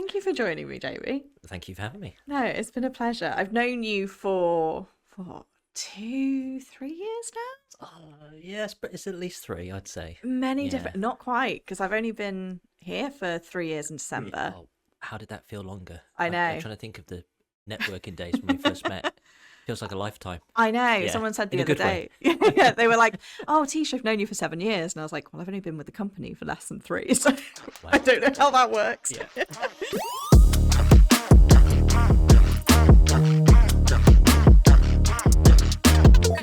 Thank you for joining me, Jamie. Thank you for having me. No, it's been a pleasure. I've known you for 2, 3 years now. Yes, but it's at least 3, I'd say. Many Yeah. different, not quite, because I've only been here for 3 years in December. Oh, how did that feel longer? I I'm know. trying to think of the networking days when we first met. Feels like a lifetime. I know. Yeah, Someone said in the a other good way. day. Yeah, they were like, "Oh, Tish, I've known you for 7 years," and I was like, "Well, I've only been with the company for less than 3, so Wow. I don't know how that works." Yeah.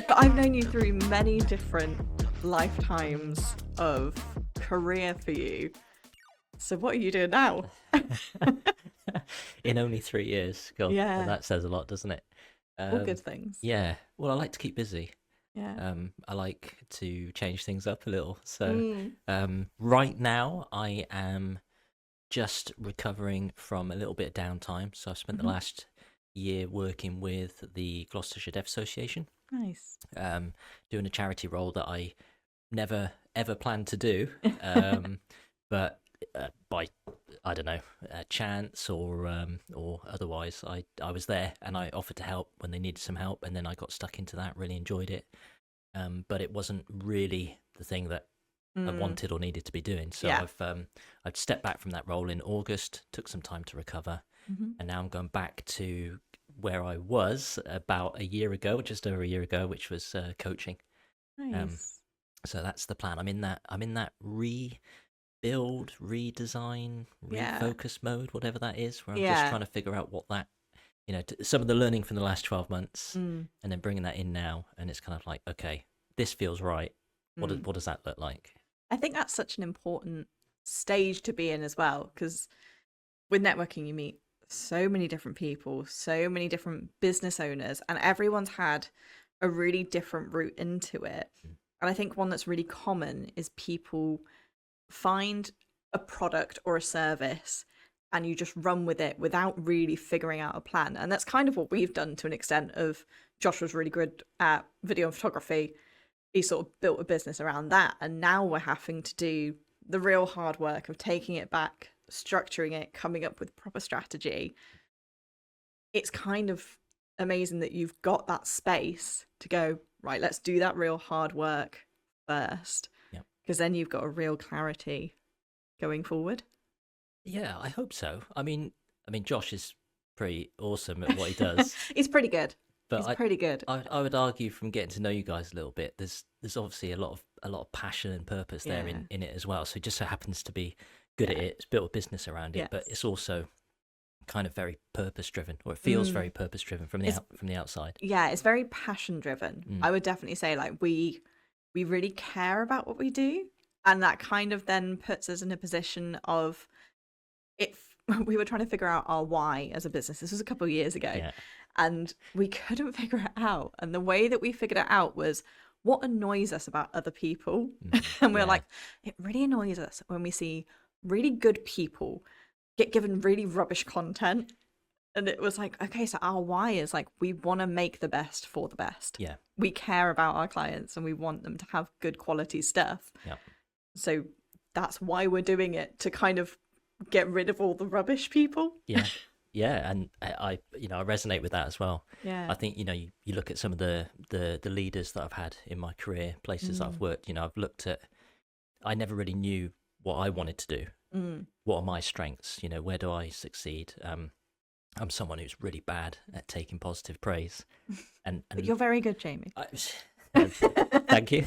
But I've known you through many different lifetimes of career for you. So what are you doing now? In only 3 years. God, Yeah. that says a lot, doesn't it? All good things. Yeah. Well, I like to keep busy. Yeah. I like to change things up a little. So Mm. right now I am just recovering from a little bit of downtime. So I've spent the last year working with the Gloucestershire Deaf Association, Nice. doing a charity role that I never ever planned to do, but by I don't know chance or otherwise, I was there and I offered to help when they needed some help, and then I got stuck into that. Really enjoyed it, but it wasn't really the thing that I wanted or needed to be doing. So Yeah. I've stepped back from that role in August, took some time to recover, Mhm. and now I'm going back to where I was about a year ago, just over a year ago, which was coaching. Nice. So that's the plan. I'm in that rebuild, redesign, Yeah. refocus mode, whatever that is, where I'm just Yeah. trying to figure out what that, some of the learning from the last 12 months, Mm. and then bringing that in now, and it's kind of like, okay, this feels right. What does that look like? I think that's such an important stage to be in as well, because with networking, you meet so many different people, so many different business owners, and everyone's had a really different route into it. And I think one that's really common is people find a product or a service and you just run with it without really figuring out a plan. And that's kind of what we've done to an extent. Of Josh was really good at video and photography. He sort of built a business around that, and now we're having to do the real hard work of taking it back, structuring it, coming up with proper strategy. It's kind of amazing that you've got that space to go, right, let's do that real hard work first, Yep. because then you've got a real clarity going forward. Yeah, I hope so. I mean, Josh is pretty awesome at what he does. He's pretty good. But He's pretty good. I would argue, from getting to know you guys a little bit, there's obviously a lot of passion and purpose there Yeah. in it as well. So it just so happens to be good at it. It's built a business around it, but Yes. it's also kind of very purpose driven, or it feels very purpose driven from the outside. Yeah, it's very passion driven. I would definitely say, like, we really care about what we do, and that kind of then puts us in a position of, if we were trying to figure out our why as a business. This was a couple of years ago. Yeah. And we couldn't figure it out. And the way that we figured it out was, what annoys us about other people. And we were Yeah. like, it really annoys us when we see really good people get given really rubbish content. And it was like, okay, so our why is like, we want to make the best for the best. Yeah. We care about our clients and we want them to have good quality stuff. Yeah. So that's why we're doing it, to kind of get rid of all the rubbish people. Yeah. Yeah, and I resonate with that as well. Yeah. I think you look at some of the leaders that I've had in my career, places I've worked. I've looked at. I never really knew what I wanted to do. What are my strengths? Where do I succeed? I'm someone who's really bad at taking positive praise, and But you're very good, Jamie. Thank you.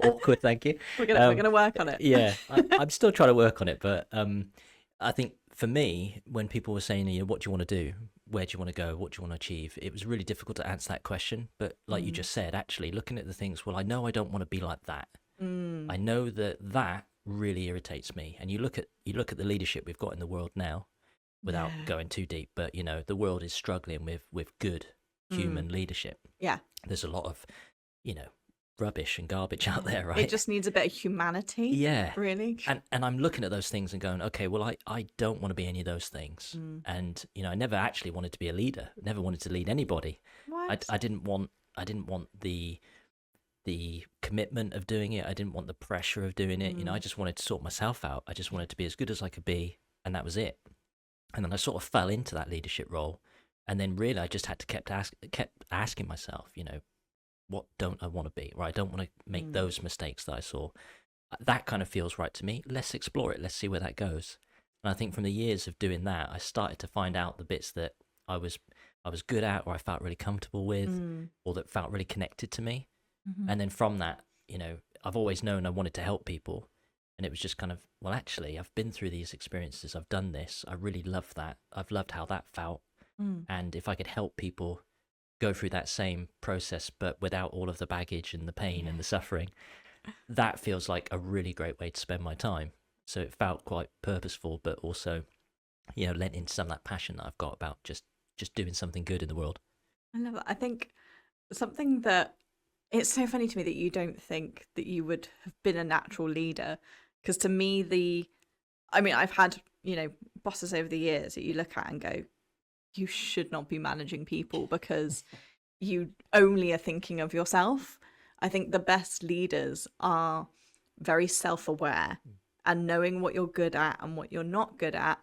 Awkward, thank you. We're gonna work on it. Yeah, I'm still trying to work on it, but I think for me, when people were saying, what do you want to do? Where do you want to go? What do you want to achieve? It was really difficult to answer that question. But like you just said, actually looking at the things, well, I know I don't want to be like that. I know that really irritates me. And you look at the leadership we've got in the world now, without going too deep, but the world is struggling with good human leadership. Yeah. There's a lot of, rubbish and garbage out there, right? It just needs a bit of humanity. Yeah. Really. And I'm looking at those things and going, okay, well, I don't want to be any of those things. And, I never actually wanted to be a leader. Never wanted to lead anybody. What? I didn't want the commitment of doing it. I didn't want the pressure of doing it. I just wanted to sort myself out. I just wanted to be as good as I could be, and that was it. And then I sort of fell into that leadership role. And then really I just had to kept asking myself, what don't I want to be, right? I don't want to make those mistakes that I saw. That kind of feels right to me. Let's explore it. Let's see where that goes. And I think from the years of doing that, I started to find out the bits that I was good at, or I felt really comfortable with, or that felt really connected to me. And then from that, I've always known I wanted to help people. And it was just kind of, well, actually, I've been through these experiences. I've done this. I really love that. I've loved how that felt. And if I could help people go through that same process, but without all of the baggage and the pain and the suffering, that feels like a really great way to spend my time. So it felt quite purposeful, but also, lent into some of that passion that I've got about just doing something good in the world. I love that. I think something that, it's so funny to me that you don't think that you would have been a natural leader. Because to me, I've had, bosses over the years that you look at and go, you should not be managing people because you only are thinking of yourself. I think the best leaders are very self-aware and knowing what you're good at and what you're not good at,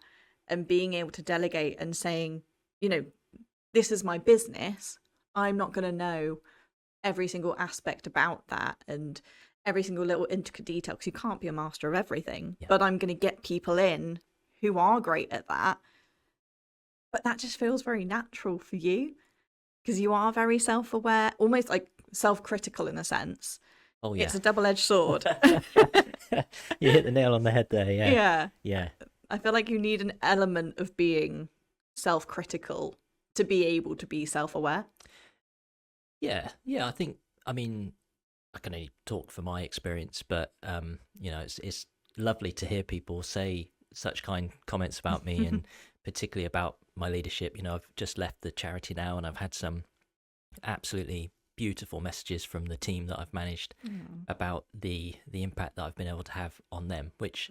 and being able to delegate and saying, this is my business. I'm not going to know every single aspect about that and every single little intricate detail, because you can't be a master of everything. But I'm going to get people in who are great at that. But that just feels very natural for you because you are very self-aware, almost like self-critical in a sense. Oh, yeah. It's a double-edged sword. You hit the nail on the head there, yeah. Yeah. I feel like you need an element of being self-critical to be able to be self-aware. Yeah, I think, I can only talk for my experience, but, it's lovely to hear people say such kind comments about me and particularly about my leadership. I've just left the charity now and I've had some absolutely beautiful messages from the team that I've managed about the impact that I've been able to have on them, which,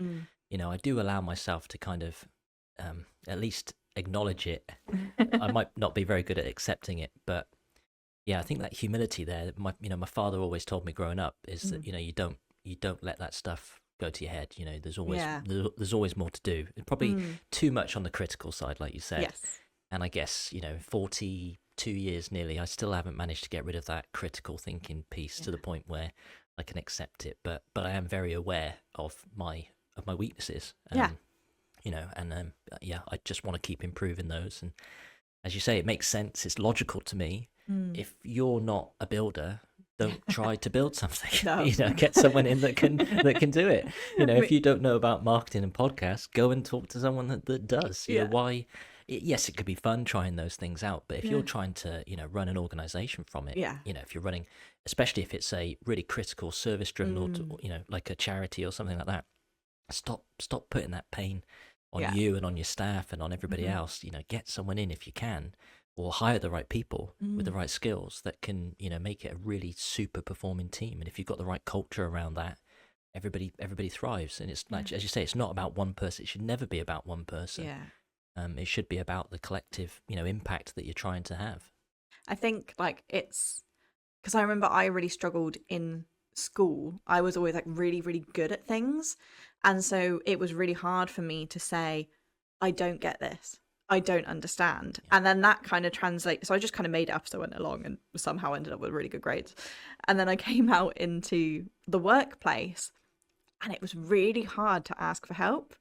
I do allow myself to kind of at least acknowledge it. I might not be very good at accepting it, but yeah, I think that humility there, my father always told me growing up is that, you don't let that stuff go to your head. There's always more to do. Probably too much on the critical side, like you said. Yes. And I guess, 42 years nearly, I still haven't managed to get rid of that critical thinking piece to the point where I can accept it. But I am very aware of my weaknesses. I just want to keep improving those. And as you say, it makes sense. It's logical to me. If you're not a builder, don't try to build something. No. Get someone in that can do it. If you don't know about marketing and podcasts, go and talk to someone that does. Why? Yes, it could be fun trying those things out, but if you're trying to, run an organization from it, if you're running, especially if it's a really critical service-driven or like a charity or something like that, stop putting that pain on you and on your staff and on everybody else. Get someone in if you can, or hire the right people with the right skills that can, make it a really super performing team. And if you've got the right culture around that, everybody thrives. And it's like, as you say, it's not about one person. It should never be about one person. Yeah. It should be about the collective, impact that you're trying to have. I think it's because I remember I really struggled in school. I was always really, really good at things. And so it was really hard for me to say, I don't get this. I don't understand. And then that kind of translates. So I just kind of made it up as I went along and somehow ended up with really good grades. And then I came out into the workplace and it was really hard to ask for help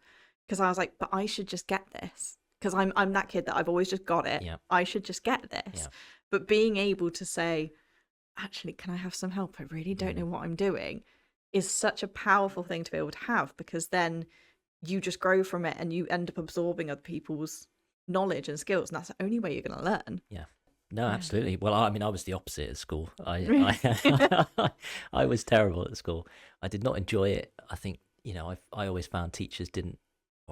because I was like, but I should just get this because I'm that kid that I've always just got it. Yeah. I should just get this. Yeah. But being able to say, actually, can I have some help? I really don't know what I'm doing is such a powerful thing to be able to have, because then you just grow from it and you end up absorbing other people's knowledge and skills, and that's the only way you're going to learn. No, absolutely. Well, I was the opposite at school. I was terrible at school. I did not enjoy it. I think I always found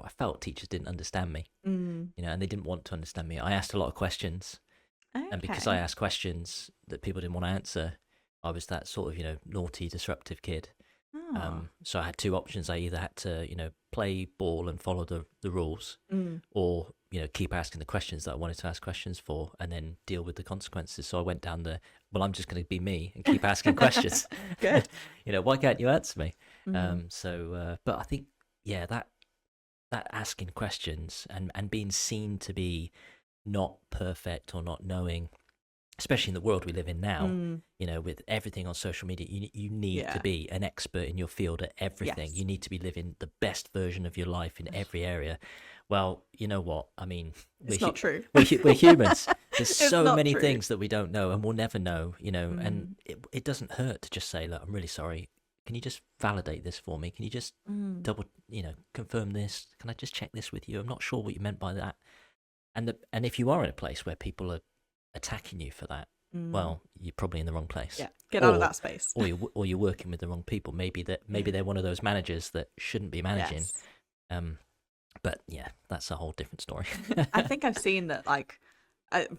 I felt teachers didn't understand me. And they didn't want to understand me. I asked a lot of questions, and because I asked questions that people didn't want to answer, I was that sort of naughty, disruptive kid. So I had two options. I either had to play ball and follow the rules, or keep asking the questions that I wanted to ask questions for, and then deal with the consequences. So I went down I'm just going to be me and keep asking questions. Good. Why can't you answer me? But I think that that asking questions and being seen to be not perfect or not knowing, especially in the world we live in now, with everything on social media, you need to Yeah. be an expert in your field at everything. Yes. You need to be living the best version of your life in every area. Well, you know what? I mean, It's not true. we're humans. There's It's so not many true. things that we don't know and we'll never know, and it doesn't hurt to just say, look, I'm really sorry. Can you just validate this for me? Can you just double, confirm this? Can I just check this with you? I'm not sure what you meant by that. And if you are in a place where people are attacking you for that, well, you're probably in the wrong place. Yeah, get out of that space. or you're working with the wrong people. Maybe they're one of those managers that shouldn't be managing. Yes. But yeah, that's a whole different story. I think I've seen that, like,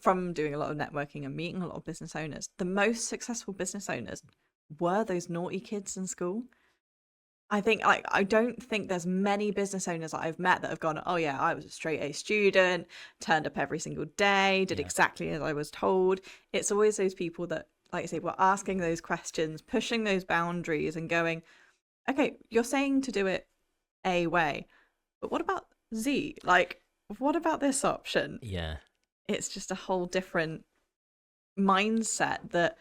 from doing a lot of networking and meeting a lot of business owners, the most successful business owners were those naughty kids in school. I think, like, I don't think there's many business owners that I've met that have gone, oh yeah, I was a straight A student, turned up every single day, did exactly as I was told. It's always those people that, like I say, were asking those questions, pushing those boundaries and going, okay, you're saying to do it A way, but what about Z? Like, what about this option? Yeah. It's just a whole different mindset that,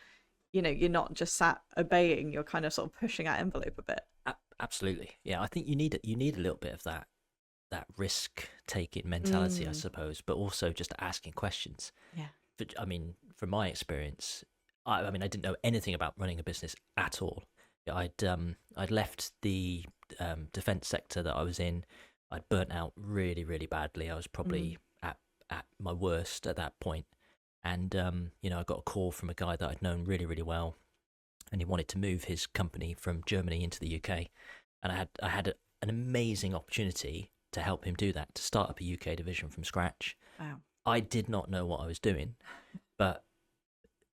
you're not just sat obeying, you're kind of sort of pushing that envelope a bit. Absolutely. Yeah, I think you need a little bit of that risk taking mentality, I suppose, but also just asking questions. Yeah. But, I mean, from my experience, I didn't know anything about running a business at all. I'd left the defense sector that I was in. I'd burnt out really, really badly. I was probably at my worst at that point. And I got a call from a guy that I'd known really, really well, and he wanted to move his company from Germany into the UK. And I had an amazing opportunity to help him do that, to start up a UK division from scratch. Wow. I did not know what I was doing, but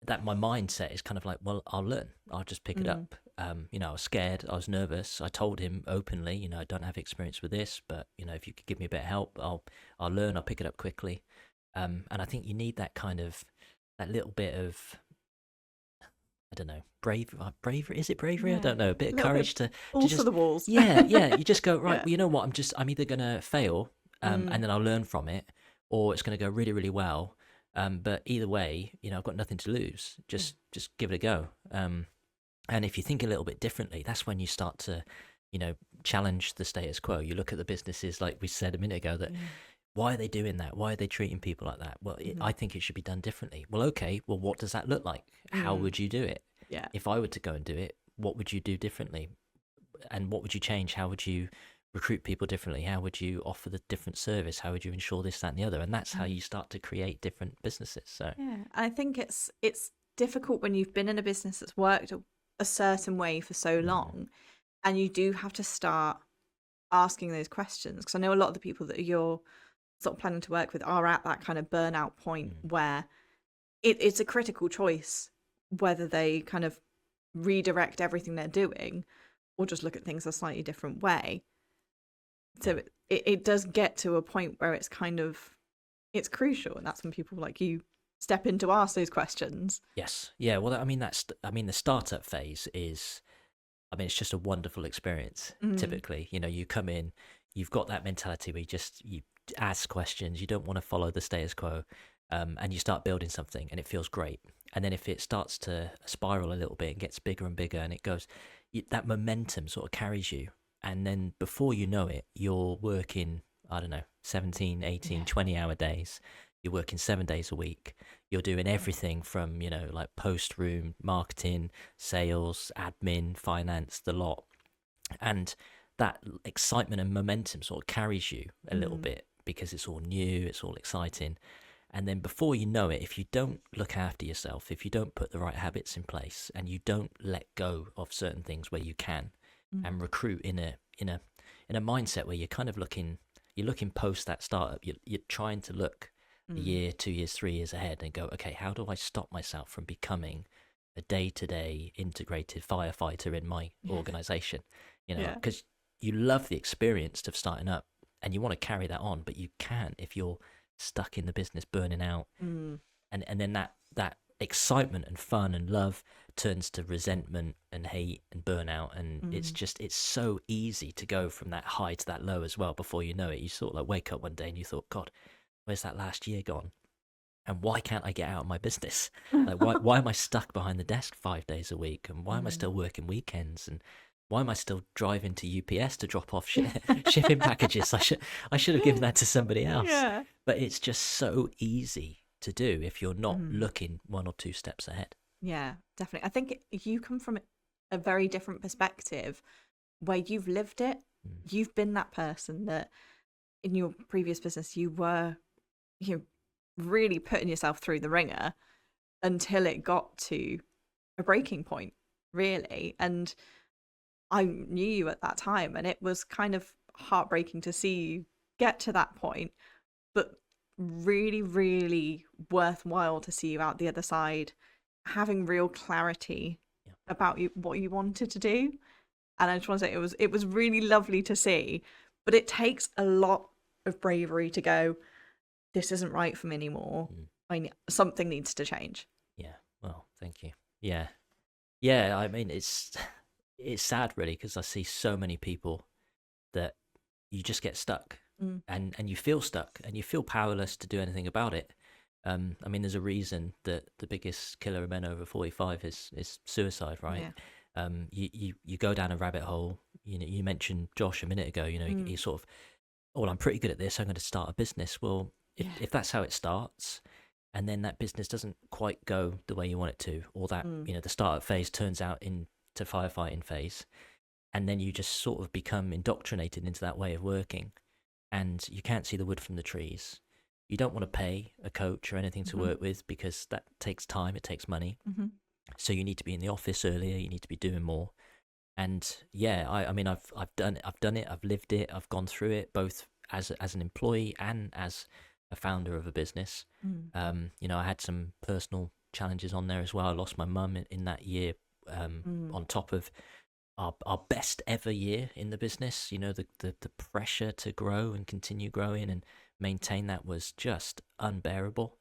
that my mindset is kind of like, well, I'll learn. I'll just pick it up. I was scared. I was nervous. I told him openly, I don't have experience with this, but if you could give me a bit of help, I'll learn. I'll pick it up quickly. And I think you need that little bit of, I don't know, bravery. Is it bravery? Yeah. I don't know. A bit of courage to balls just, to the walls. yeah. You just go, right, Yeah. well, you know what? I'm either going to fail, and then I'll learn from it, or it's going to go really, really well. But either way, I've got nothing to lose. Just give it a go. And if you think a little bit differently, that's when you start to, challenge the status quo. You look at the businesses, like we said a minute ago, that why are they doing that? Why are they treating people like that? Well, I think it should be done differently. Well, okay. Well, what does that look like? How would you do it? Yeah. If I were to go and do it, what would you do differently? And what would you change? How would you recruit people differently? How would you offer the different service? How would you ensure this, that, and the other? And that's how you start to create different businesses. So yeah, I think it's difficult when you've been in a business that's worked a certain way for so long, and you do have to start asking those questions. Because I know a lot of the people that you're sort of planning to work with are at that kind of burnout point where it's a critical choice whether they kind of redirect everything they're doing or just look at things a slightly different way. So it does get to a point where it's crucial, and that's when people like you step in to ask those questions. Yes. Yeah. Well, the startup phase is, it's just a wonderful experience. Typically, you come in, you've got that mentality where you ask questions, you don't want to follow the status quo, and you start building something and it feels great. And then if it starts to spiral a little bit and gets bigger and bigger and it goes, that momentum sort of carries you. And then before you know it, you're working, I don't know, 17, 18, 20-hour days. You're working 7 days a week. You're doing everything from, like post room, marketing, sales, admin, finance, the lot. And that excitement and momentum sort of carries you a little bit because it's all new, it's all exciting. And then before you know it, if you don't look after yourself, if you don't put the right habits in place and you don't let go of certain things where you can and recruit in a mindset where you're kind of looking post that startup, you're trying to look a year, 2 years, 3 years ahead and go, okay, how do I stop myself from becoming a day-to-day integrated firefighter in my organization? Because you love the experience of starting up and you want to carry that on, but you can't if you're stuck in the business burning out. And then that excitement and fun and love turns to resentment and hate and burnout, and it's so easy to go from that high to that low as well. Before you know it, you sort of like wake up one day and you thought, God, where's that last year gone? And why can't I get out of my business? Like, why am I stuck behind the desk 5 days a week? And why am I still working weekends? And why am I still driving to UPS to drop off shipping packages? I should have given that to somebody else. Yeah. But it's just so easy to do if you're not looking 1 or 2 steps ahead. Yeah, definitely. I think you come from a very different perspective where you've lived it. You've been that person that in your previous business you were, really putting yourself through the ringer until it got to a breaking point, really. And I knew you at that time, and it was kind of heartbreaking to see you get to that point, but really, really worthwhile to see you out the other side, having real clarity about what you wanted to do. And I just want to say it was really lovely to see, but it takes a lot of bravery to go, this isn't right for me anymore. Something needs to change. Yeah. Well, thank you. Yeah. Yeah. I mean, it's sad really, because I see so many people that you just get stuck and you feel stuck and you feel powerless to do anything about it. I mean, there's a reason that the biggest killer of men over 45 is suicide, right? Yeah. You go down a rabbit hole. You mentioned Josh a minute ago. You sort of, well, I'm pretty good at this, I'm going to start a business. Well, if that's how it starts, and then that business doesn't quite go the way you want it to, or that the startup phase turns out into firefighting phase, and then you just sort of become indoctrinated into that way of working, and you can't see the wood from the trees. You don't want to pay a coach or anything to work with, because that takes time, it takes money. So you need to be in the office earlier, you need to be doing more. And yeah, I mean, I've done it, I've lived it, I've gone through it, both as an employee and as a founder of a business. I had some personal challenges on there as well. I lost my mum in that year, on top of our best ever year in the business. The pressure to grow and continue growing and maintain that was just unbearable.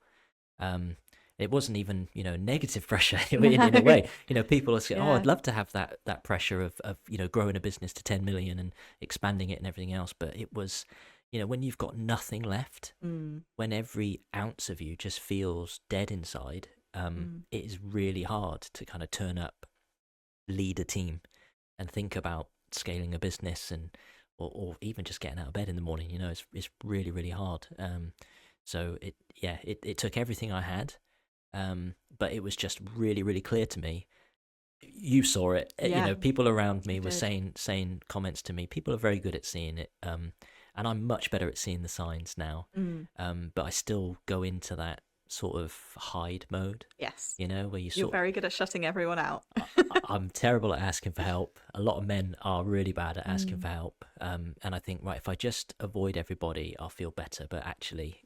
It wasn't even, negative pressure in a way. People are saying, oh, I'd love to have that pressure of growing a business to 10 million and expanding it and everything else. But it was, when you've got nothing left, when every ounce of you just feels dead inside, it is really hard to kind of turn up, lead a team, and think about scaling a business or even just getting out of bed in the morning. It's really, really hard. So it took everything I had. But it was just really, really clear to me. You saw it. People around me were saying comments to me. People are very good at seeing it. And I'm much better at seeing the signs now. But I still go into that sort of hide mode. Yes. Where you're very good at shutting everyone out. I'm terrible at asking for help. A lot of men are really bad at asking for help. And I think, right, if I just avoid everybody, I'll feel better. But actually,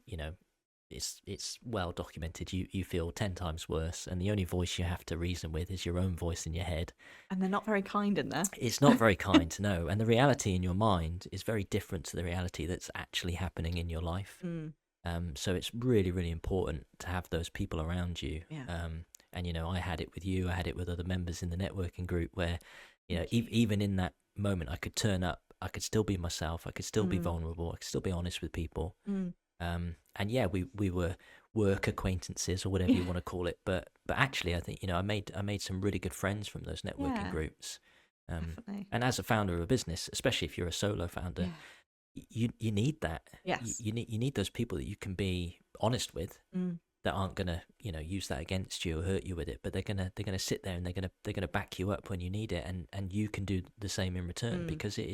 it's well documented. You feel 10 times worse, and the only voice you have to reason with is your own voice in your head. And they're not very kind in there. It's not very kind, no. And the reality in your mind is very different to the reality that's actually happening in your life. So it's really, really important to have those people around you. Yeah. And I had it with you. I had it with other members in the networking group where, even in that moment, I could turn up. I could still be myself. I could still be vulnerable. I could still be honest with people. And yeah, we were work acquaintances or whatever you want to call it, but actually I think I made some really good friends from those networking groups. Definitely. And as a founder of a business, especially if you're a solo founder, you need that. Yes. You need those people that you can be honest with, that aren't gonna use that against you or hurt you with it, but they're gonna sit there and they're gonna back you up when you need it, and you can do the same in return, because it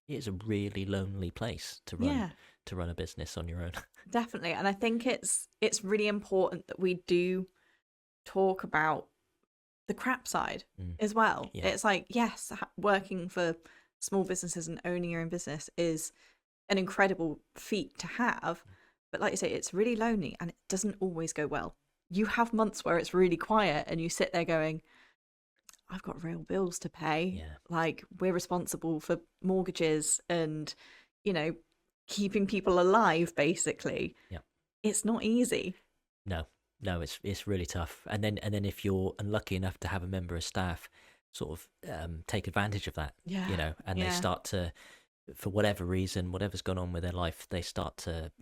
is a really lonely place to run a business on your own. Definitely. And I think it's really important that we do talk about the crap side as well. Yeah. It's like, yes, working for small businesses and owning your own business is an incredible feat to have, but like you say, it's really lonely and it doesn't always go well. You have months where it's really quiet and you sit there going, I've got real bills to pay. Like, we're responsible for mortgages and keeping people alive, basically. It's not easy. No, no, it's really tough. And then if you're unlucky enough to have a member of staff sort of take advantage of that, Yeah. and they Yeah. start to, for whatever reason, whatever's gone on with their life, they start to,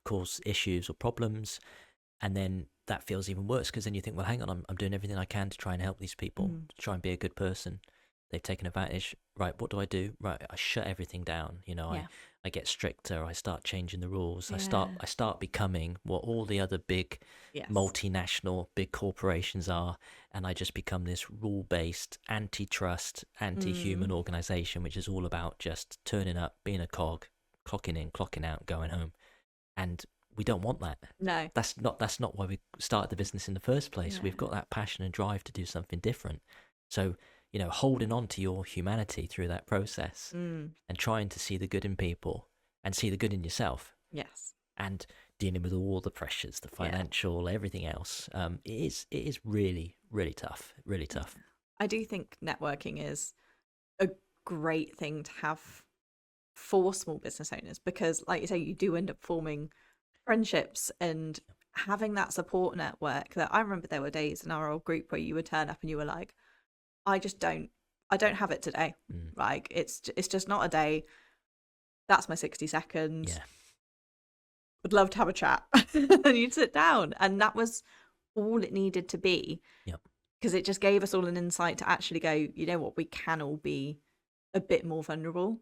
cause issues or problems. And then that feels even worse, because then you think, well, hang on, I'm doing everything I can to try and help these people, to try and be a good person. They've taken advantage. Right, what do I do? Right, I shut everything down. Yeah. I get stricter. I start changing the rules. Yeah. I start becoming what all the other big Yes. multinational big corporations are, and I just become this rule-based, antitrust, anti-human organization, which is all about just turning up, being a cog, clocking in, clocking out, going home. And we don't want that. No. That's not why we started the business in the first place. Yeah. We've got that passion and drive to do something different. So, holding on to your humanity through that process, and trying to see the good in people and see the good in yourself, Yes. and dealing with all the pressures, the financial, everything else, it is really, really tough. Really tough. I do think networking is a great thing to have for small business owners, because, like you say, you do end up forming friendships and having that support network. That I remember there were days in our old group where you would turn up and you were like, I don't have it today. Like, it's just not a day. That's my 60 seconds. Yeah. Would love to have a chat. And you'd sit down, and that was all it needed to be. Yep. Because it just gave us all an insight to actually go, you know what, we can all be a bit more vulnerable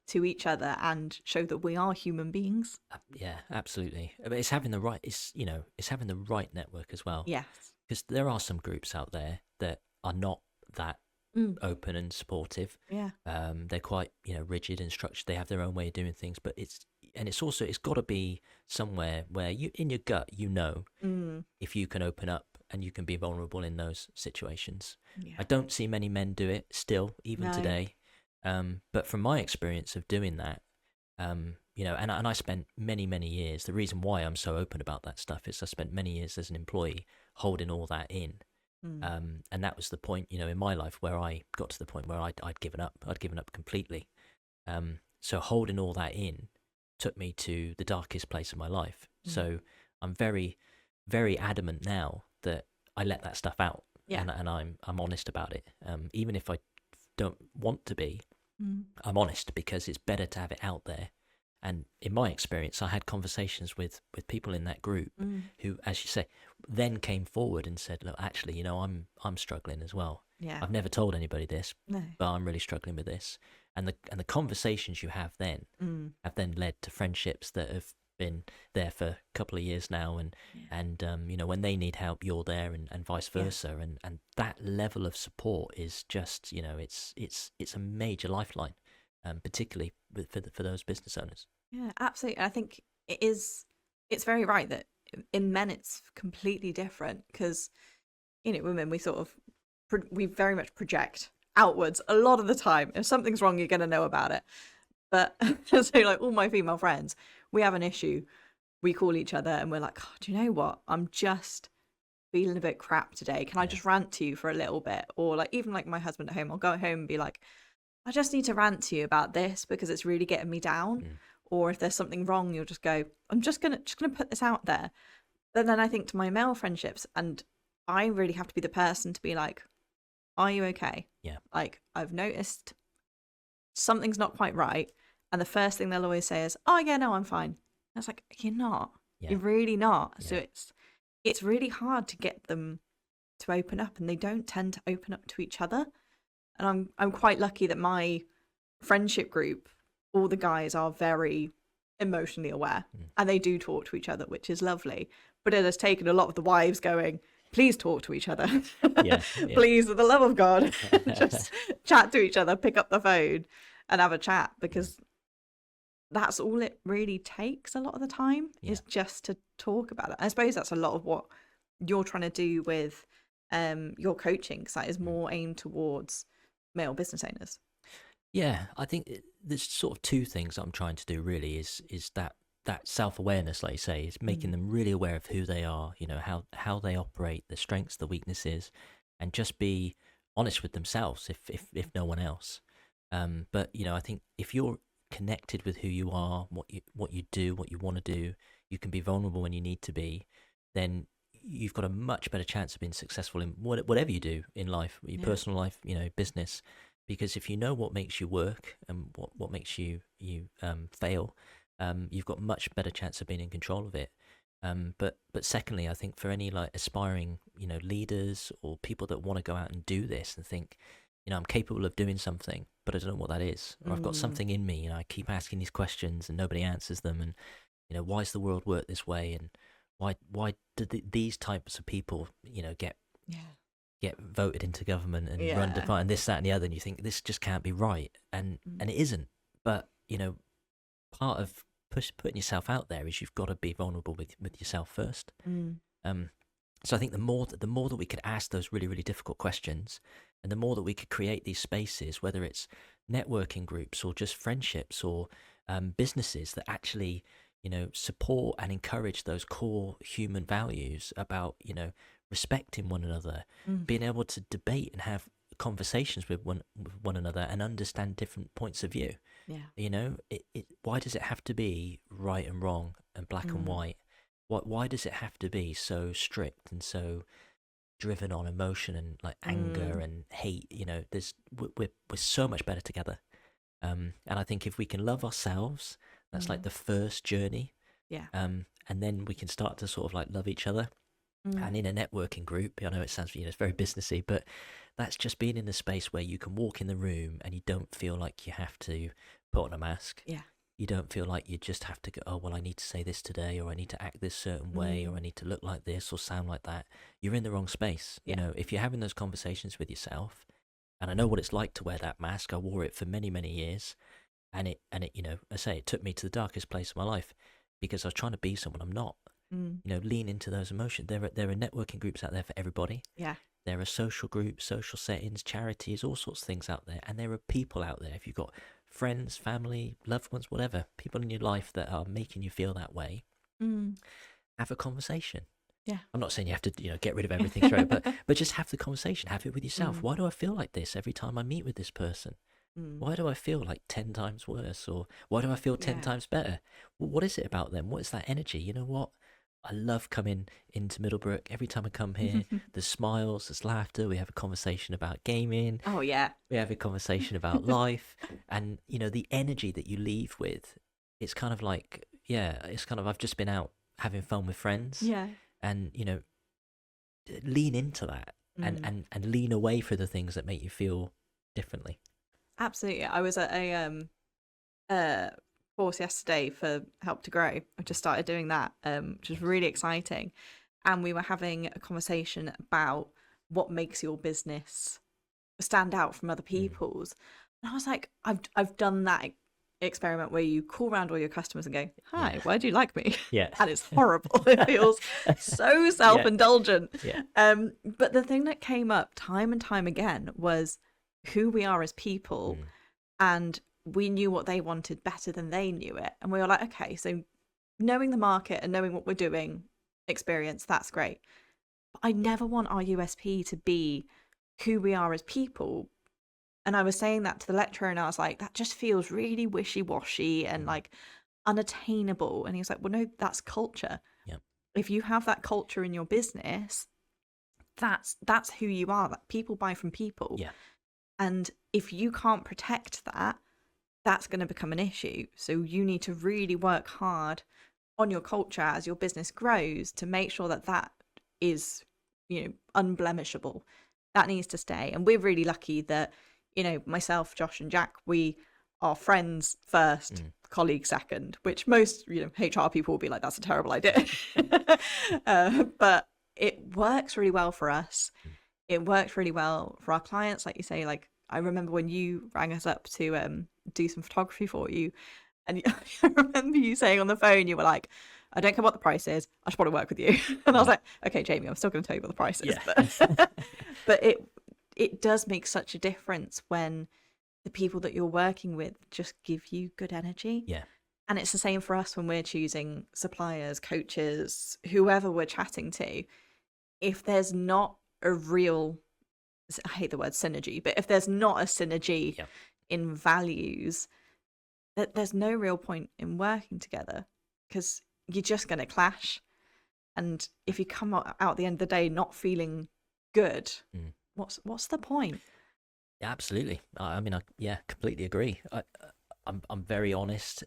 to each other and show that we are human beings. Yeah, absolutely. But it's having the right, it's having the right network as well. Yes. Because there are some groups out there that are not that open and supportive. Yeah. They're quite, rigid and structured. They have their own way of doing things, but it's got to be somewhere where you, in your gut, if you can open up and you can be vulnerable in those situations. Yeah. I don't see many men do it still, even today. But from my experience of doing that, and I spent many, many years. The reason why I'm so open about that stuff is I spent many years as an employee holding all that in. And that was the point, in my life where I got to the point where I'd given up. I'd given up completely. So holding all that in took me to the darkest place of my life. So I'm very, very adamant now that I let that stuff out, and I'm honest about it. Even if I don't want to be, I'm honest, because it's better to have it out there. And in my experience, I had conversations with people in that group who, as you say, then came forward and said, look, actually, I'm struggling as well. Yeah. I've never told anybody this, No. but I'm really struggling with this. And the conversations you have then have then led to friendships that have been there for a couple of years now, and when they need help, you're there, and vice versa. And that level of support is just, it's a major lifeline, particularly for those business owners. Yeah, absolutely. I think it's very right that in men it's completely different, because women, we very much project outwards a lot of the time. If something's wrong, you're going to know about it. But so, like, all my female friends, we have an issue, we call each other and we're like, oh, do you know what, I'm just feeling a bit crap today, can I just rant to you for a little bit? Or, like, even like my husband at home, I'll go home and be like, I just need to rant to you about this because it's really getting me down. Or if there's something wrong, you'll just go, I'm just gonna put this out there. But then I think to my male friendships, and I really have to be the person to be like, are you okay? Yeah. Like, I've noticed something's not quite right. And the first thing they'll always say is, oh yeah, no, I'm fine. And it's like, you're not. Yeah. You're really not. Yeah. So it's really hard to get them to open up, and they don't tend to open up to each other. And I'm quite lucky that my friendship group, all the guys are very emotionally aware, and they do talk to each other, which is lovely. But it has taken a lot of the wives going, please talk to each other. Please, for the love of God, just chat to each other, pick up the phone and have a chat, because that's all it really takes a lot of the time, is just to talk about it. I suppose that's a lot of what you're trying to do with your coaching, because that is more aimed towards male business owners. Yeah, I think there's sort of two things that I'm trying to do really is that self-awareness, like you say, is making them really aware of who they are, how they operate, the strengths, the weaknesses, and just be honest with themselves if no one else. But I think if you're connected with who you are, what you do, what you want to do, you can be vulnerable when you need to be, then you've got a much better chance of being successful in whatever you do in life, your personal life, business, because if you know what makes you work and what makes you fail, you've got much better chance of being in control of it. But secondly, I think for any like aspiring, leaders or people that want to go out and do this and think, I'm capable of doing something, but I don't know what that is, or I've got something in me, and I keep asking these questions and nobody answers them, and why does the world work this way, and why do these types of people, get voted into government and run department and this, that, and the other, and you think this just can't be right, and it isn't. But part of putting yourself out there is you've got to be vulnerable with yourself first. So I think the more that we could ask those really, really difficult questions, and the more that we could create these spaces, whether it's networking groups or just friendships or businesses that actually, support and encourage those core human values about, respecting one another, being able to debate and have conversations with one another and understand different points of view. Why does it have to be right and wrong and black and white? Why does it have to be so strict and so driven on emotion and like anger and hate? We're so much better together. And I think if we can love ourselves, that's like the first journey. And then we can start to sort of like love each other. And in a networking group, I know it sounds, it's very businessy, but that's just being in the space where you can walk in the room and you don't feel like you have to put on a mask. You don't feel like you just have to go, oh, well, I need to say this today, or I need to act this certain way, or I need to look like this or sound like that. You're in the wrong space. If you're having those conversations with yourself, and I know what it's like to wear that mask. I wore it for many, many years. And it, I say it took me to the darkest place of my life because I was trying to be someone I'm not. Lean into those emotions. There are networking groups out there for everybody. There are social groups, social settings, charities, all sorts of things out there. And there are people out there. If you've got friends, family, loved ones, whatever, people in your life that are making you feel that way, have a conversation. I'm not saying you have to, get rid of everything straight, but just have the conversation. Have it with yourself. Why do I feel like this every time I meet with this person? Why do I feel like 10 times worse? Or why do I feel 10 times better? Well, what is it about them? What is that energy? You know what? I love coming into Middlebrook. Every time I come here, there's smiles, there's laughter. We have a conversation about gaming. Oh, yeah. We have a conversation about life. And, the energy that you leave with, it's kind of like, I've just been out having fun with friends. And, lean into that and lean away for the things that make you feel differently. Absolutely. I was at a course yesterday for Help to Grow. I just started doing that, which is really exciting. And we were having a conversation about what makes your business stand out from other people's. And I was like, I've done that experiment where you call around all your customers and go, hi, why do you like me? And it's horrible. It feels so self-indulgent. But the thing that came up time and time again was who we are as people, and we knew what they wanted better than they knew it. And we were like, okay, so knowing the market and knowing what we're doing, experience, that's great. But I never want our USP to be who we are as people. And I was saying that to the lecturer, and I was like, that just feels really wishy-washy and like unattainable. And he was like, well, no, that's culture. If you have that culture in your business, that's who you are. That people buy from people. And if you can't protect that, that's going to become an issue. So you need to really work hard on your culture as your business grows to make sure that that is, unblemishable. That needs to stay. And we're really lucky that, myself, Josh and Jack, we are friends first, colleagues second, which most, HR people will be like, that's a terrible idea. But it works really well for us. It worked really well for our clients. Like you say, like, I remember when you rang us up to do some photography for you, and I remember you saying on the phone, you were like, I don't care what the price is, I just want to work with you. And I was like, okay, Jamie, I'm still going to tell you what the price is. But it does make such a difference when the people that you're working with just give you good energy. And it's the same for us when we're choosing suppliers, coaches, whoever we're chatting to. If there's not a real, I hate the word synergy, but if there's not a synergy in values, that there's no real point in working together, because you're just going to clash. And if you come out at the end of the day not feeling good, Mm. what's the point? Yeah, absolutely. I mean, yeah, completely agree. I'm very honest.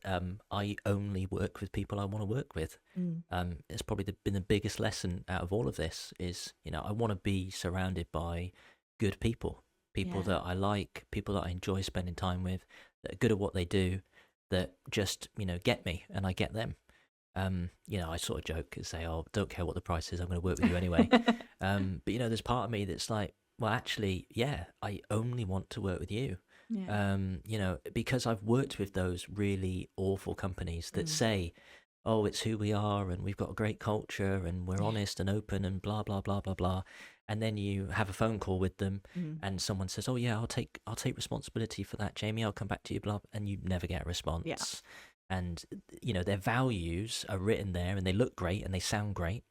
I only work with people I want to work with. Mm. It's probably been the biggest lesson out of all of this is, I want to be surrounded by good people, people Yeah. that I like, people that I enjoy spending time with, that are good at what they do, that just, get me and I get them. I sort of joke and say, "Oh, don't care what the price is, I'm going to work with you anyway." But there's part of me that's like, well, actually, yeah, I only want to work with you. Yeah. Because I've worked with those really awful companies that say, "Oh, it's who we are, and we've got a great culture, and we're Yeah. honest and open, and blah blah blah blah blah," and then you have a phone call with them, and someone says, "Oh yeah, I'll take responsibility for that, Jamie. I'll come back to you," blah, and you never get a response. Yeah. And their values are written there, and they look great, and they sound great,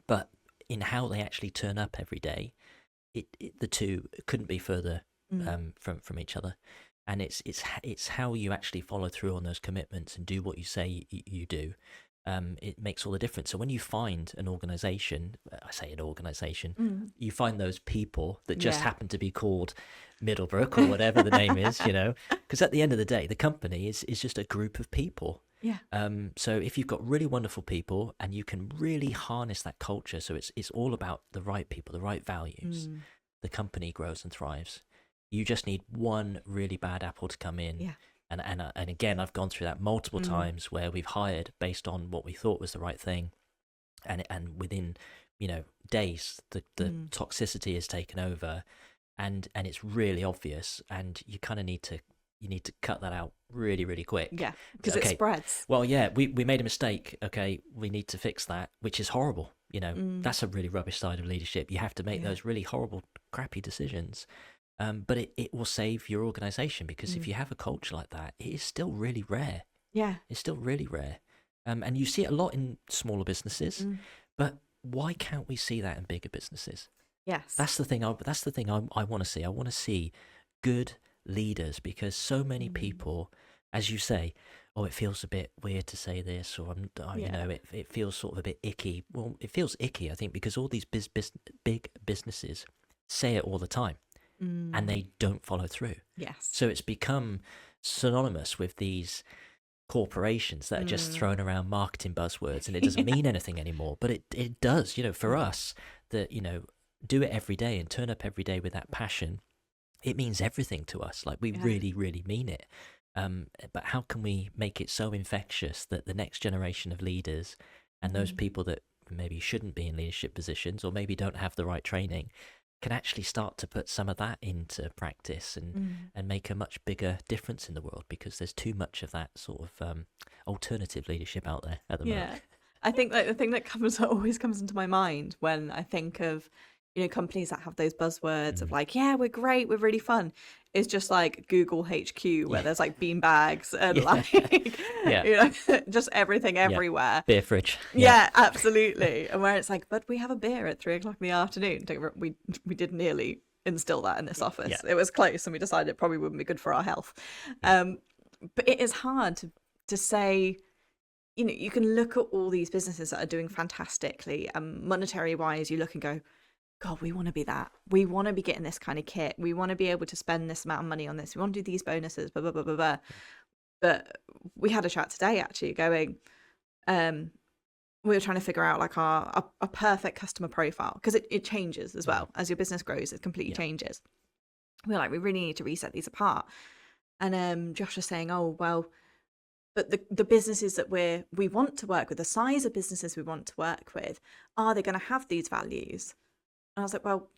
but in how they actually turn up every day, the two couldn't be further from each other. And it's how you actually follow through on those commitments and do what you say you do. It makes all the difference. So when you find an organization, I say an organization, you find those people that just happen to be called Middlebrook or whatever the name is, because at the end of the day, the company is just a group of people. Yeah. So if you've got really wonderful people and you can really harness that culture, so it's all about the right people, the right values, the company grows and thrives. You just need one really bad apple to come in. Yeah. And again, I've gone through that multiple times where we've hired based on what we thought was the right thing, and within days the toxicity is taken over, and it's really obvious, and you kind of need to cut that out really, really quick. Yeah, because it spreads. Well, yeah, we made a mistake. Okay, we need to fix that, which is horrible. That's a really rubbish side of leadership. You have to make those really horrible, crappy decisions. But it will save your organization, because if you have a culture like that, it is still really rare. Yeah. It's still really rare. And you see it a lot in smaller businesses, but why can't we see that in bigger businesses? Yes. That's the thing I want to see. I want to see good leaders, because so many people, as you say, oh, it feels a bit weird to say this, or it feels sort of a bit icky. Well, it feels icky, I think, because all these big businesses say it all the time. And they don't follow through. Yes. So it's become synonymous with these corporations that are just throwing around marketing buzzwords, and it doesn't mean anything anymore. But it does, for us that, do it every day and turn up every day with that passion. It means everything to us. Like, we really, really mean it. But how can we make it so infectious that the next generation of leaders and those people that maybe shouldn't be in leadership positions, or maybe don't have the right training, can actually start to put some of that into practice and make a much bigger difference in the world, because there's too much of that sort of alternative leadership out there at the moment. I think the thing that always comes into my mind when I think of companies that have those buzzwords of like, yeah, we're great, we're really fun, is just like Google HQ, where there's like bean bags and just everything everywhere. Beer fridge. Yeah, absolutely. And where it's like, but we have a beer at 3:00 in the afternoon. We did nearly instill that in this office. It was close, and we decided it probably wouldn't be good for our health. But it is hard to say. You can look at all these businesses that are doing fantastically, monetary wise. You look and go, God, we want to be that. We want to be getting this kind of kit. We want to be able to spend this amount of money on this. We want to do these bonuses, blah, blah, blah, blah, blah. But we had a chat today, actually, going, we were trying to figure out like our perfect customer profile, because it changes as well. As your business grows, it completely changes. We were like, we really need to reset these apart. And Josh was saying, oh, well, but the businesses that we want to work with, the size of businesses we want to work with, are they going to have these values? And I was like, well,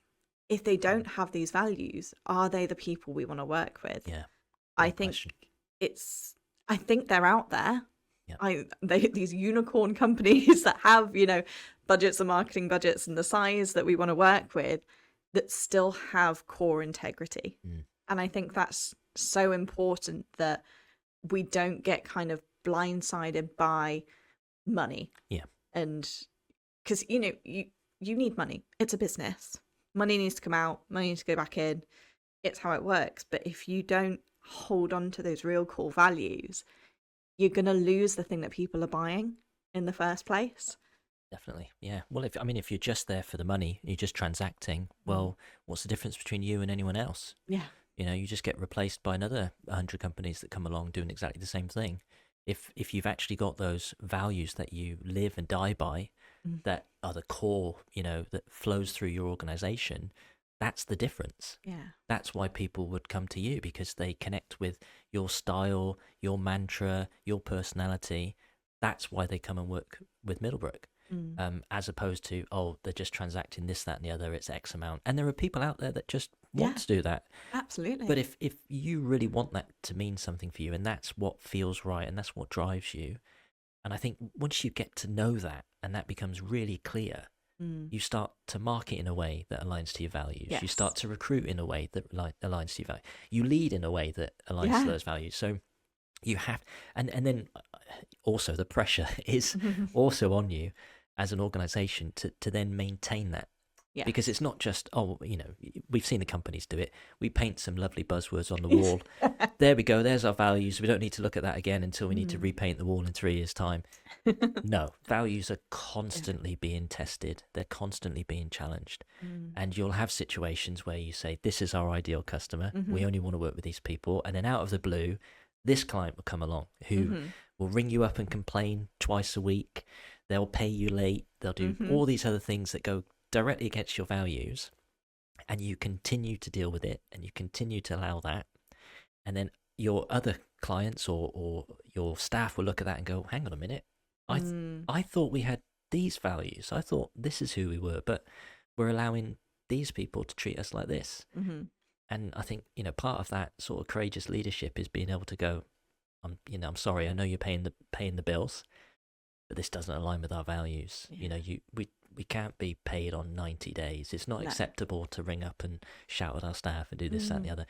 if they don't have these values, are they the people we want to work with? Yeah. I think they're out there. Yeah. These unicorn companies that have, budgets and marketing budgets and the size that we want to work with, that still have core integrity. And I think that's so important, that we don't get kind of blindsided by money. Yeah. And because, you need money. It's a business. Money needs to come out. Money needs to go back in. It's how it works. But if you don't hold on to those real core values, you're going to lose the thing that people are buying in the first place. Definitely. Yeah. Well, if you're just there for the money, you're just transacting, well, what's the difference between you and anyone else? Yeah. You just get replaced by another 100 companies that come along doing exactly the same thing. If you've actually got those values that you live and die by, Mm. that are the core, that flows through your organization, that's the difference. Yeah. That's why people would come to you, because they connect with your style, your mantra, your personality. That's why they come and work with Middlebrook. Mm. As opposed to, oh, they're just transacting this, that, and the other, it's X amount. And there are people out there that just want Yeah. to do that. Absolutely. But if you really want that to mean something for you, and that's what feels right, and that's what drives you, and I think once you get to know that, and that becomes really clear, you start to market in a way that aligns to your values. You Yes. start to recruit in a way that aligns to your values. You lead in a way that aligns Yeah. to those values. So you have, and then also the pressure is also on you as an organization to then maintain that. Yeah. Because it's not just, we've seen the companies do it. We paint some lovely buzzwords on the wall. There we go. There's our values. We don't need to look at that again until we need to repaint the wall in 3 years' time. No, values are constantly being tested. They're constantly being challenged. And you'll have situations where you say, this is our ideal customer. We only want to work with these people. And then out of the blue, this client will come along who will ring you up and complain twice a week. They'll pay you late. They'll do all these other things that go directly against your values, and you continue to deal with it, and you continue to allow that, and then your other clients or your staff will look at that and go, hang on a minute, I thought we had these values, I thought this is who we were, but we're allowing these people to treat us like this. And I think part of that sort of courageous leadership is being able to go, I'm sorry, I know you're paying the bills, but this doesn't align with our values. We can't be paid on 90 days. It's not acceptable to ring up and shout at our staff and do this, that, and the other.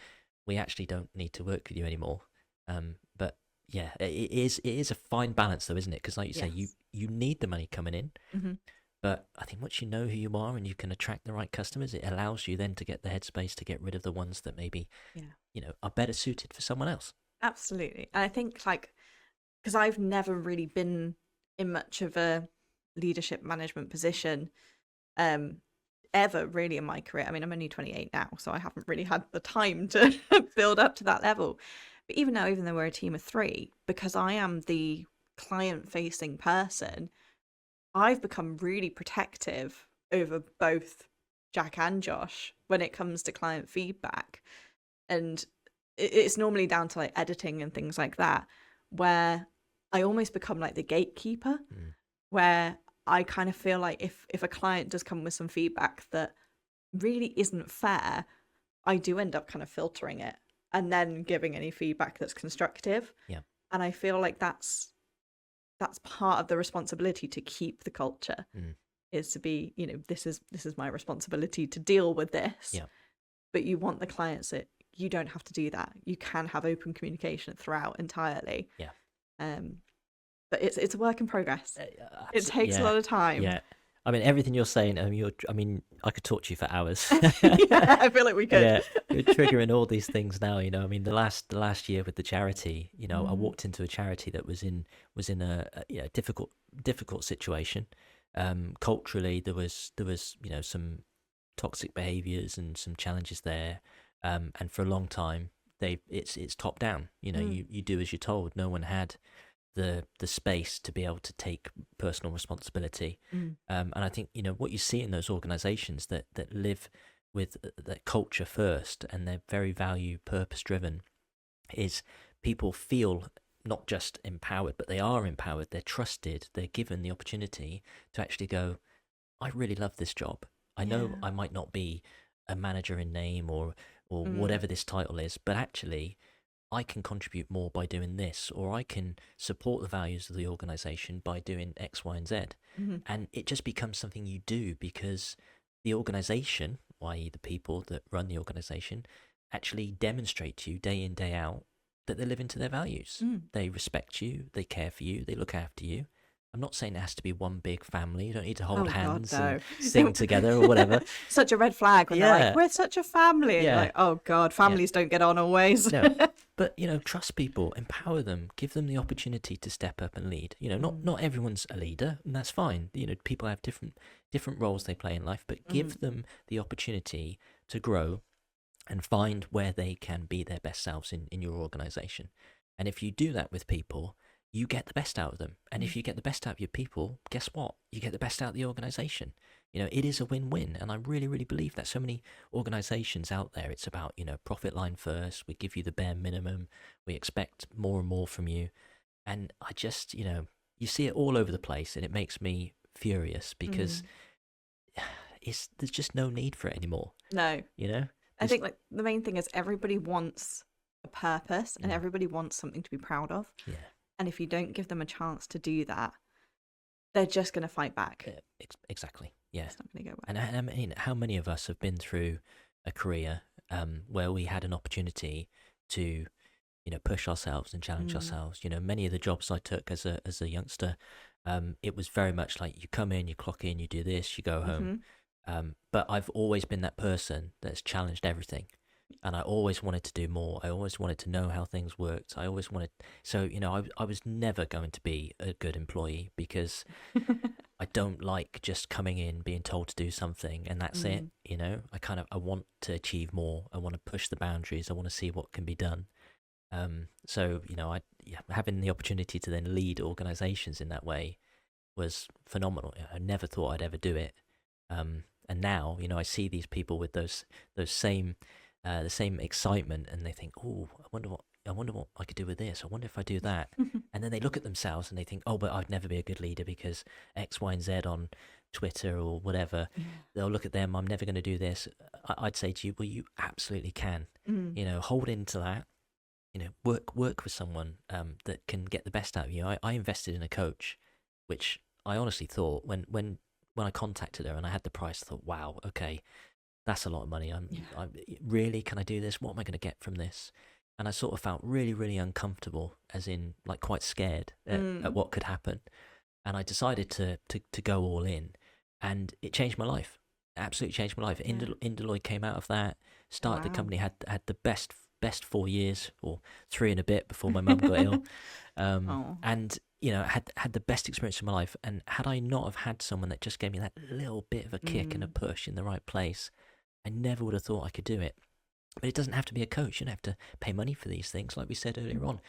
We actually don't need to work with you anymore. But yeah, it is a fine balance though, isn't it? Because like you say, you need the money coming in. But I think once you know who you are and you can attract the right customers, it allows you then to get the headspace to get rid of the ones that maybe, are better suited for someone else. Absolutely. And I think because I've never really been in much of a leadership management position ever really in my career. I mean, I'm only 28 now, so I haven't really had the time to build up to that level. But even though we're a team of 3, because I am the client facing person, I've become really protective over both Jack and Josh when it comes to client feedback. And it's normally down to like editing and things like that, where I almost become like the gatekeeper, where I kind of feel like if a client does come with some feedback that really isn't fair, I do end up kind of filtering it and then giving any feedback that's constructive. Yeah. And I feel like that's part of the responsibility to keep the culture, is to be, this is my responsibility to deal with this. Yeah. But you want the clients that you don't have to do that. You can have open communication throughout entirely. Yeah. But it's a work in progress. It takes a lot of time. Yeah. I mean, everything you're saying, I could talk to you for hours. Yeah, I feel like we could. Yeah, you're triggering all these things now. I mean, the last year with the charity, I walked into a charity that was in a difficult situation. Culturally, there was some toxic behaviours and some challenges there. And for a long time, it's top down. You do as you're told. No one had the space to be able to take personal responsibility. And I think what you see in those organizations that live with that culture first, and they're very value purpose driven, is people feel not just empowered, but they are empowered, they're trusted, they're given the opportunity to actually go, I really love this job. I know I might not be a manager in name or whatever this title is, but actually I can contribute more by doing this, or I can support the values of the organization by doing X, Y, and Z. And it just becomes something you do because the organization, i.e. the people that run the organization, actually demonstrate to you day in, day out that they're living to their values. They respect you, they care for you, they look after you. I'm not saying it has to be one big family. You don't need to hold Oh God, hands no. and sing together or whatever. Such a red flag when they're Yeah. like, we're such a family. And you're Yeah. like, oh God, families don't get on always. No, but trust people, empower them, give them the opportunity to step up and lead. Not everyone's a leader, and that's fine. People have different roles they play in life, but give them the opportunity to grow and find where they can be their best selves in your organization. And if you do that with people, you get the best out of them. And if you get the best out of your people, guess what? You get the best out of the organization. It is a win-win. And I really, really believe that. So many organizations out there, it's about, profit line first. We give you the bare minimum. We expect more and more from you. And I just, you see it all over the place, and it makes me furious because there's just no need for it anymore. No. I There's- think like the main thing is everybody wants a purpose and everybody wants something to be proud of. Yeah. And if you don't give them a chance to do that, they're just going to fight back. Exactly. Yeah. It's not going to go well. And I mean, how many of us have been through a career where we had an opportunity to, push ourselves and challenge ourselves? Many of the jobs I took as a youngster, it was very much like you come in, you clock in, you do this, you go home. But I've always been that person that's challenged everything. And I always wanted to do more. I always wanted to know how things worked. I was never going to be a good employee because I don't like just coming in, being told to do something and that's it. I want to achieve more. I want to push the boundaries. I want to see what can be done. Having the opportunity to then lead organizations in that way was phenomenal. I never thought I'd ever do it. And now, I see these people with those same the same excitement, and they think, oh, I wonder what I could do with this. I wonder if I do that. And then they look at themselves and they think, oh, but I'd never be a good leader because X, Y, and Z on Twitter or whatever. They'll look at them. I'm never going to do this. I'd say to you, well, you absolutely can. Hold into that. Work with someone that can get the best out of you. I invested in a coach, which I honestly thought when I contacted her and I had the price, I thought, wow, okay, that's a lot of money. Really, can I do this? What am I going to get from this? And I sort of felt really, really uncomfortable, as in like quite scared at what could happen. And I decided to go all in, and it changed my life. Absolutely changed my life. Indoloy came out of that, started the company, had the best 4 years or 3 and a bit before my mum got ill. And had the best experience of my life. And had I not have had someone that just gave me that little bit of a kick and a push in the right place, I never would have thought I could do it. But it doesn't have to be a coach. You don't have to pay money for these things, like we said earlier on.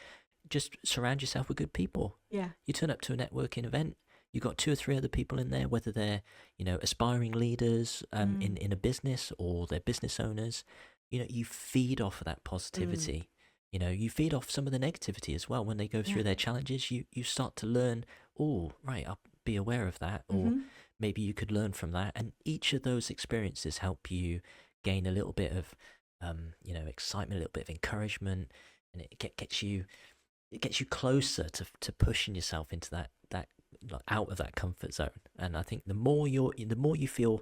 Just surround yourself with good people. Yeah. You turn up to a networking event, you got 2 or 3 other people in there, whether they're, aspiring leaders in a business or they're business owners. You feed off of that positivity. You feed off some of the negativity as well. When they go through their challenges, you start to learn, oh, right, I'll be aware of that. Or maybe you could learn from that. And each of those experiences help you gain a little bit of, excitement, a little bit of encouragement. And it gets you closer to pushing yourself into that like, out of that comfort zone. And I think the more you feel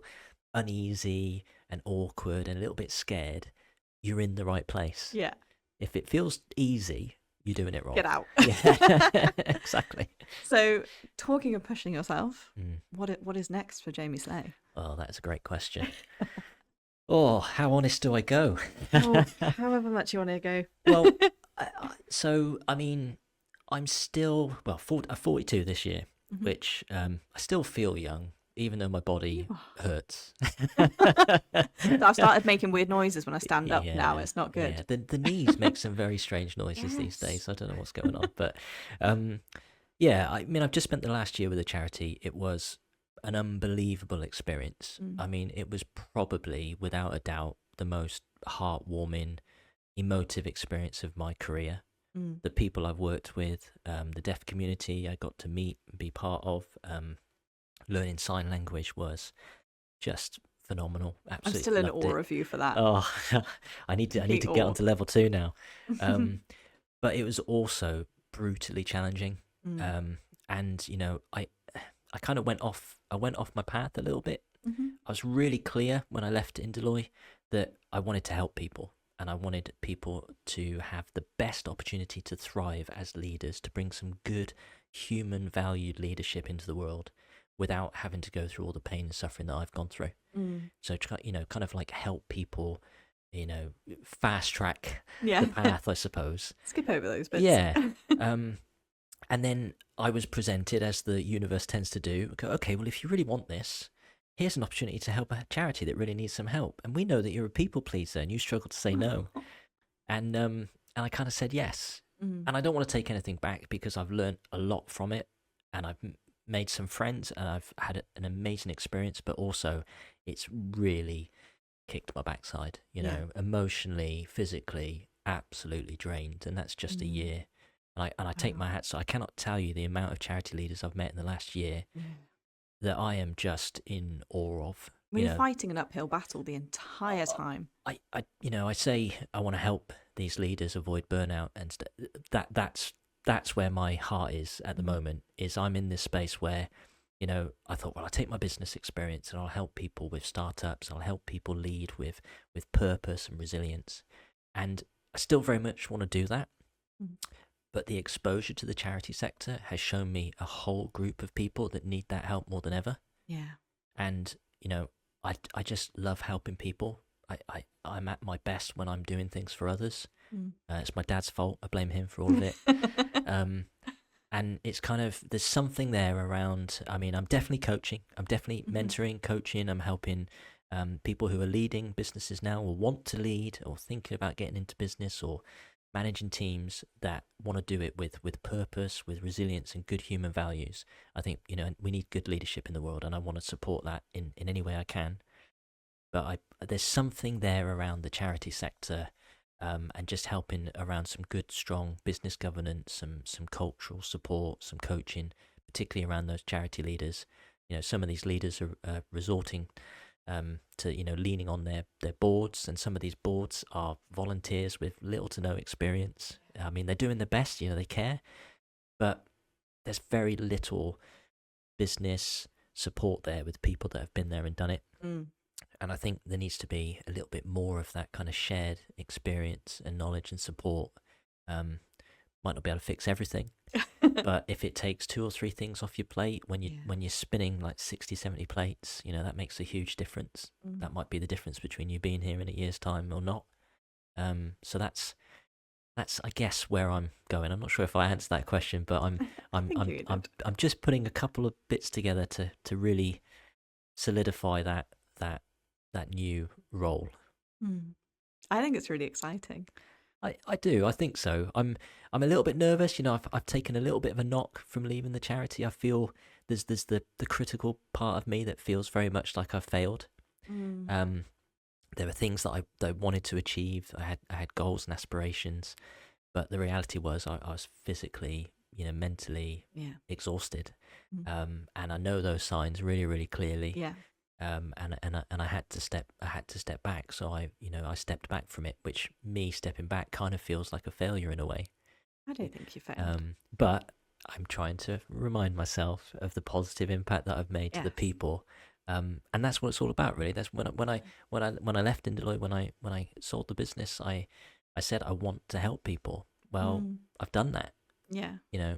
uneasy and awkward and a little bit scared, you're in the right place. Yeah. If it feels easy, you're doing it wrong. Get out. Yeah, exactly. So, talking of pushing yourself, what is next for Jamie Sleigh? Oh, that's a great question. Oh, how honest do I go? However much you want to go. Well, I mean, I'm still 42 this year, which I still feel young, even though my body hurts. I've started making weird noises when I stand up now. It's not good. Yeah. The knees make some very strange noises these days. I don't know what's going on. But I mean, I've just spent the last year with a charity. It was an unbelievable experience. I mean, it was probably, without a doubt, the most heartwarming, emotive experience of my career. The people I've worked with, the deaf community I got to meet and be part of, learning sign language was just phenomenal. Absolutely, I'm still in awe of you for that. Oh, I need to get onto level 2 now. But it was also brutally challenging. And I kind of went off my path a little bit. I was really clear when I left Indoloy that I wanted to help people, and I wanted people to have the best opportunity to thrive as leaders, to bring some good human valued leadership into the world without having to go through all the pain and suffering that I've gone through. So, kind of like help people, fast track Yeah. the path, I suppose. Skip over those bits. Yeah. And then I was presented, as the universe tends to do, go, okay, well, if you really want this, here's an opportunity to help a charity that really needs some help. And we know that you're a people pleaser and you struggle to say no. And I kind of said yes. And I don't want to take anything back, because I've learned a lot from it, and I've made some friends, and I've had an amazing experience, but also it's really kicked my backside, emotionally, physically, absolutely drained. And that's just a year. And I take my hat, so I cannot tell you the amount of charity leaders I've met in the last year that I am just in awe of. Well, you're fighting an uphill battle the entire time. I say I want to help these leaders avoid burnout, and that's where my heart is at the moment. Is I'm in this space where, I thought, well, I'll take my business experience and I'll help people with startups. I'll help people lead with purpose and resilience, and I still very much want to do that. But the exposure to the charity sector has shown me a whole group of people that need that help more than ever. Yeah. And, I just love helping people. I'm at my best when I'm doing things for others. It's my dad's fault. I blame him for all of it. And it's kind of, there's something there around, I'm definitely coaching. I'm definitely mentoring, coaching. I'm helping people who are leading businesses now, or want to lead, or thinking about getting into business, or managing teams that want to do it with purpose, with resilience and good human values. I think, we need good leadership in the world, and I want to support that in any way I can. But there's something there around the charity sector, and just helping around some good, strong business governance, some cultural support, some coaching, particularly around those charity leaders. Some of these leaders are resorting to leaning on their boards, and some of these boards are volunteers with little to no experience. They're doing their best, they care, but there's very little business support there with people that have been there and done it. And I think there needs to be a little bit more of that kind of shared experience and knowledge and support. Might not be able to fix everything, but if it takes 2 or 3 things off your plate when you're spinning like 60, 70 plates, that makes a huge difference. That might be the difference between you being here in a year's time or not. So that's I guess where I'm going. I'm not sure if I answered that question, but I'm just putting a couple of bits together to really solidify that new role. I think it's really exciting. I do. I think so. I'm a little bit nervous. I've taken a little bit of a knock from leaving the charity. I feel there's the critical part of me that feels very much like I've failed. There were things that I wanted to achieve. I had goals and aspirations, but the reality was I was physically, mentally exhausted. And I know those signs really, really clearly. Yeah. And I had to step back. So I stepped back from it, which me stepping back kind of feels like a failure in a way. I don't think you failed. But I'm trying to remind myself of the positive impact that I've made to the people. And that's what it's all about, really. That's when I left in Deloitte, when I sold the business, I said I want to help people. Well, I've done that. Yeah.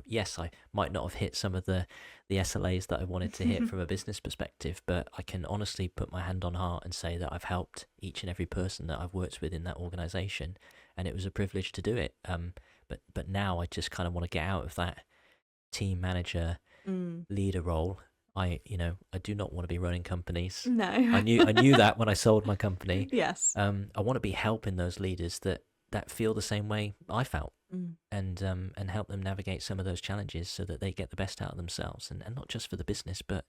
Yes, I might not have hit some of the SLAs that I wanted to hit from a business perspective, but I can honestly put my hand on heart and say that I've helped each and every person that I've worked with in that organization, and it was a privilege to do it. But now I just kind of want to get out of that team manager leader role. I do not want to be running companies. No. I knew that when I sold my company. Yes. I want to be helping those leaders that feel the same way I felt. And help them navigate some of those challenges so that they get the best out of themselves, and not just for the business, but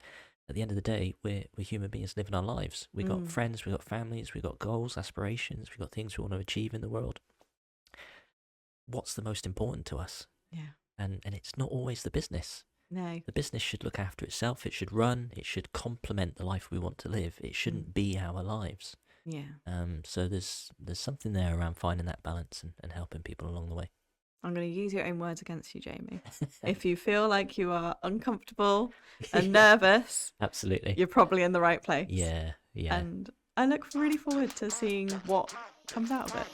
at the end of the day, we're human beings living our lives. We've got friends, we've got families, we've got goals, aspirations, we've got things we want to achieve in the world. What's the most important to us? Yeah. And it's not always the business. No. The business should look after itself. It should run. It should complement the life we want to live. It shouldn't be our lives. Yeah. So there's something there around finding that balance and helping people along the way. I'm going to use your own words against you, Jamie. If you feel like you are uncomfortable and nervous, absolutely, you're probably in the right place. Yeah. And I look really forward to seeing what comes out of it.